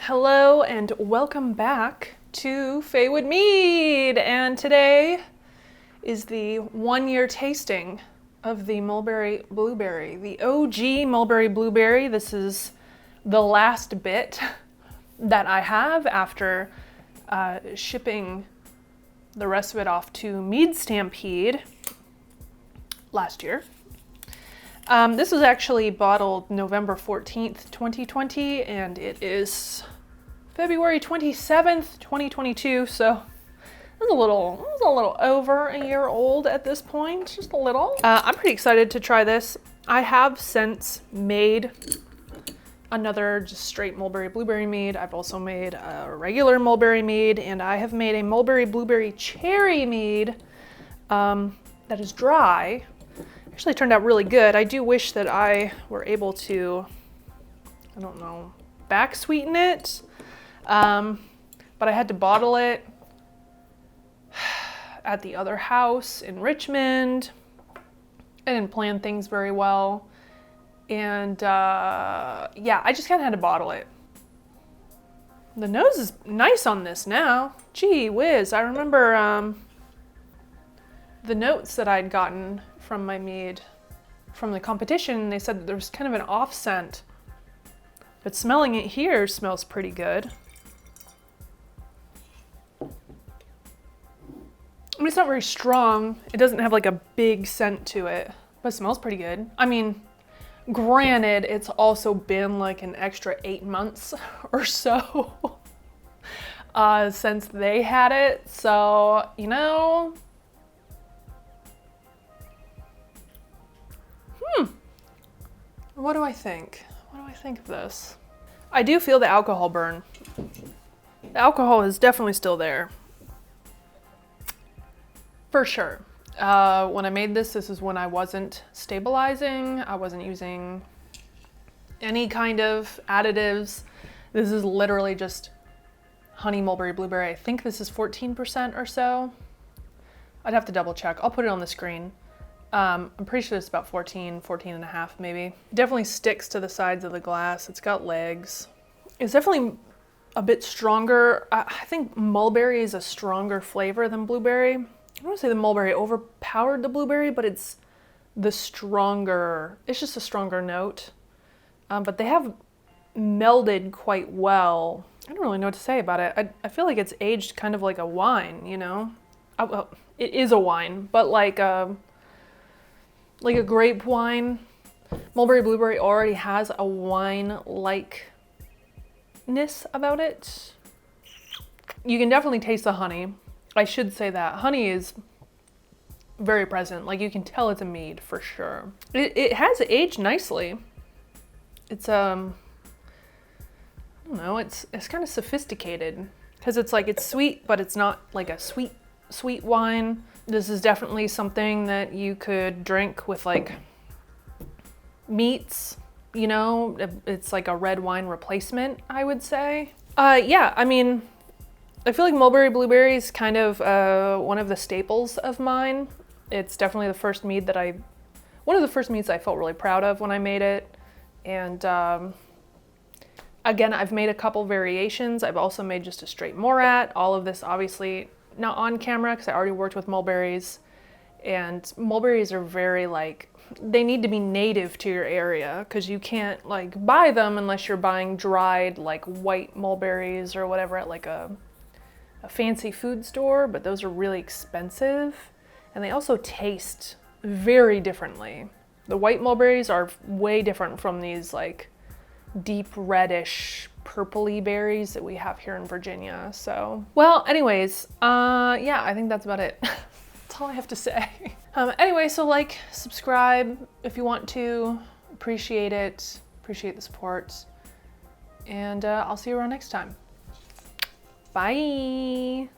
Hello and welcome back to Faewood Mead, and today is the 1-year tasting of the Mulberry Blueberry, the OG Mulberry Blueberry. This is the last bit that I have after shipping the rest of it off to Mead Stampede last year. This was actually bottled November 14th, 2020, and it is February 27th, 2022, so it's a little over a year old at this point, just a little. I'm pretty excited to try this. I have since made another just straight Mulberry Blueberry mead. I've also made a regular Mulberry mead, and I have made a Mulberry Blueberry Cherry mead that is dry. Actually turned out really good. I do wish that I were able to, I don't know, back sweeten it, but I had to bottle it at the other house in Richmond. I didn't plan things very well, and yeah, I just kind of had to bottle it. The nose is nice on this now. Gee whiz, I remember the notes that I'd gotten from my mead from the competition. They said that there was kind of an off scent, but smelling it here smells pretty good. I mean, it's not very strong. It doesn't have like a big scent to it, but it smells pretty good. I mean, granted, it's also been like an extra 8 months or so since they had it. So, you know, what do I think? What do I think of this? I do feel the alcohol burn. The alcohol is definitely still there. For sure. When I made this is when I wasn't stabilizing. I wasn't using any kind of additives. This is literally just honey mulberry blueberry. I think this is 14% or so. I'd have to double check. I'll put it on the screen. I'm pretty sure it's about 14 and a half maybe. It definitely sticks to the sides of the glass. It's got legs. It's definitely a bit stronger. I think mulberry is a stronger flavor than blueberry. I don't want to say the mulberry overpowered the blueberry, but it's just a stronger note. But they have melded quite well. I don't really know what to say about it. I feel like it's aged kind of like a wine, you know? Well, it is a wine, but like a grape wine. Mulberry Blueberry already has a wine-likeness about it. You can definitely taste the honey. I should say that. Honey is very present. Like, you can tell it's a mead for sure. It has aged nicely. It's, I don't know, it's kind of sophisticated. Because it's like, it's sweet, but it's not like a sweet wine. This is definitely something that you could drink with like meats, you know? It's like a red wine replacement, I would say. Yeah, I mean, I feel like Mulberry Blueberry is kind of one of the staples of mine. It's definitely the first mead one of the first meads I felt really proud of when I made it. And again, I've made a couple variations. I've also made just a straight Morat. All of this obviously not on camera because I already worked with mulberries, and mulberries are very like, they need to be native to your area because you can't like buy them unless you're buying dried like white mulberries or whatever at like a fancy food store, but those are really expensive and they also taste very differently. The white mulberries are way different from these like deep reddish purpley berries that we have here in Virginia. So, well, anyways, yeah, I think that's about it. That's all I have to say. Anyway, so like, subscribe if you want to. Appreciate it. Appreciate the support. And I'll see you around next time. Bye.